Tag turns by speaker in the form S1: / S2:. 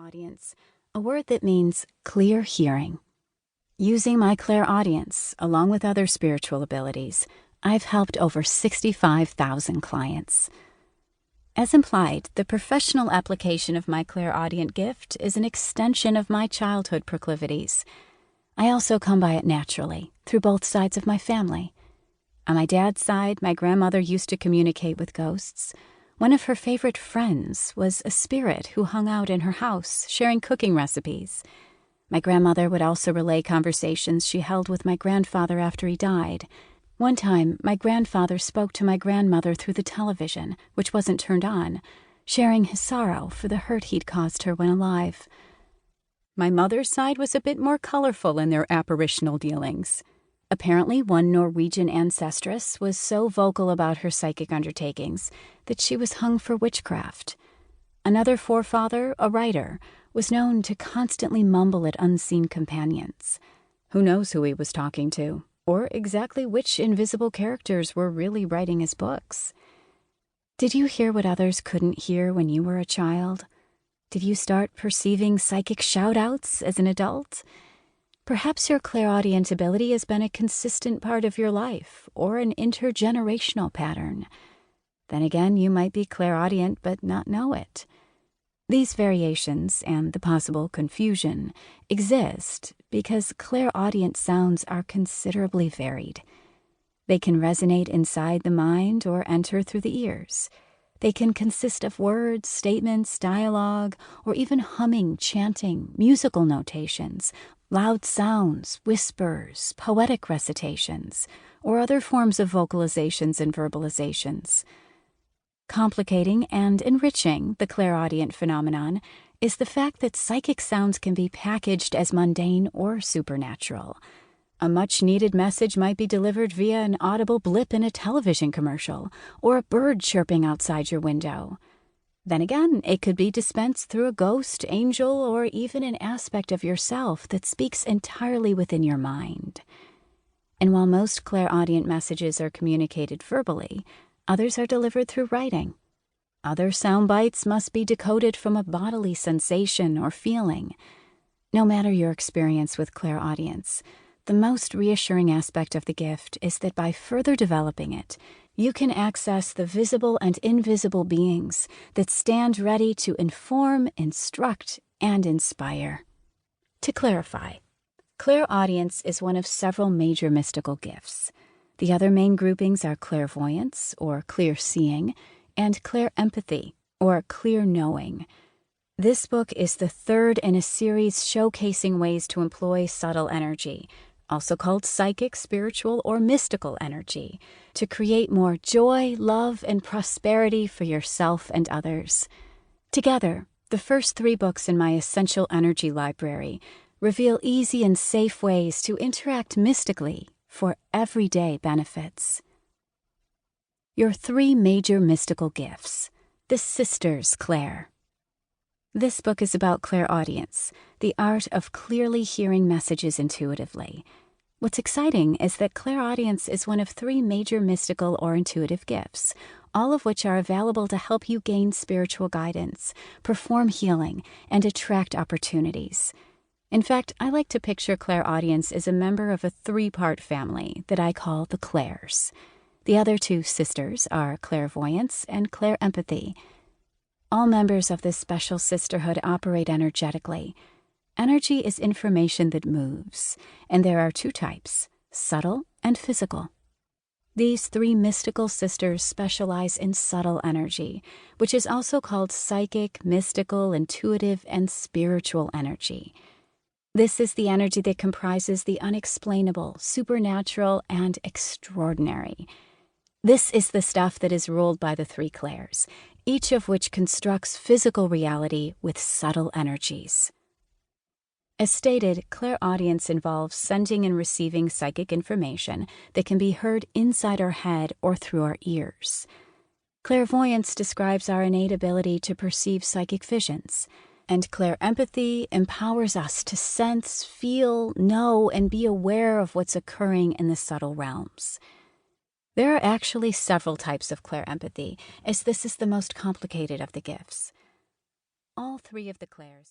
S1: clairaudience, a word that means clear hearing. Using my clairaudience, along with other spiritual abilities, I've helped over 65,000 clients. As implied, the professional application of my clairaudient gift is an extension of my childhood proclivities. I also come by it naturally, through both sides of my family. On my dad's side, my grandmother used to communicate with ghosts. One of her favorite friends was a spirit who hung out in her house, sharing cooking recipes. My grandmother would also relay conversations she held with my grandfather after he died. One time, my grandfather spoke to my grandmother through the television, which wasn't turned on, sharing his sorrow for the hurt he'd caused her when alive. My mother's side was a bit more colorful in their apparitional dealings. Apparently, one Norwegian ancestress was so vocal about her psychic undertakings that she was hung for witchcraft. Another forefather, a writer, was known to constantly mumble at unseen companions. Who knows who he was talking to, or exactly which invisible characters were really writing his books? Did you hear what others couldn't hear when you were a child? Did you start perceiving psychic shout-outs as an adult? Perhaps your clairaudient ability has been a consistent part of your life, or an intergenerational pattern. Then again, you might be clairaudient but not know it. These variations, and the possible confusion, exist because clairaudient sounds are considerably varied. They can resonate inside the mind or enter through the ears. They can consist of words, statements, dialogue, or even humming, chanting, musical notations, loud sounds, whispers, poetic recitations, or other forms of vocalizations and verbalizations. Complicating and enriching the clairaudient phenomenon is the fact that psychic sounds can be packaged as mundane or supernatural. A much-needed message might be delivered via an audible blip in a television commercial, or a bird chirping outside your window. Then again, it could be dispensed through a ghost, angel, or even an aspect of yourself that speaks entirely within your mind. And while most clairaudient messages are communicated verbally, others are delivered through writing. Other sound bites must be decoded from a bodily sensation or feeling. No matter your experience with clairaudience, the most reassuring aspect of the gift is that by further developing it, you can access the visible and invisible beings that stand ready to inform, instruct, and inspire. To clarify, clairaudience is one of several major mystical gifts. The other main groupings are clairvoyance, or clear seeing, and clairempathy, or clear knowing. This book is the third in a series showcasing ways to employ subtle energy, also called psychic, spiritual, or mystical energy, to create more joy, love, and prosperity for yourself and others. Together, the first 3 books in my Essential Energy Library reveal easy and safe ways to interact mystically for everyday benefits. Your 3 major mystical gifts. The Sisters Claire. This book is about clairaudience, the art of clearly hearing messages intuitively. What's exciting is that clairaudience is one of 3 major mystical or intuitive gifts, all of which are available to help you gain spiritual guidance, perform healing, and attract opportunities. In fact, I like to picture clairaudience as a member of a 3-part family that I call the Claires. The other 2 sisters are clairvoyance and clairempathy. All members of this special sisterhood operate energetically. Energy is information that moves, and there are 2 types, subtle and physical. These 3 mystical sisters specialize in subtle energy, which is also called psychic, mystical, intuitive, and spiritual energy. This is the energy that comprises the unexplainable, supernatural, and extraordinary. This is the stuff that is ruled by the 3 Claires, each of which constructs physical reality with subtle energies. As stated, clairaudience involves sending and receiving psychic information that can be heard inside our head or through our ears. Clairvoyance describes our innate ability to perceive psychic visions, and clairempathy empowers us to sense, feel, know, and be aware of what's occurring in the subtle realms. There are actually several types of clairempathy, as this is the most complicated of the gifts. All 3 of the Claires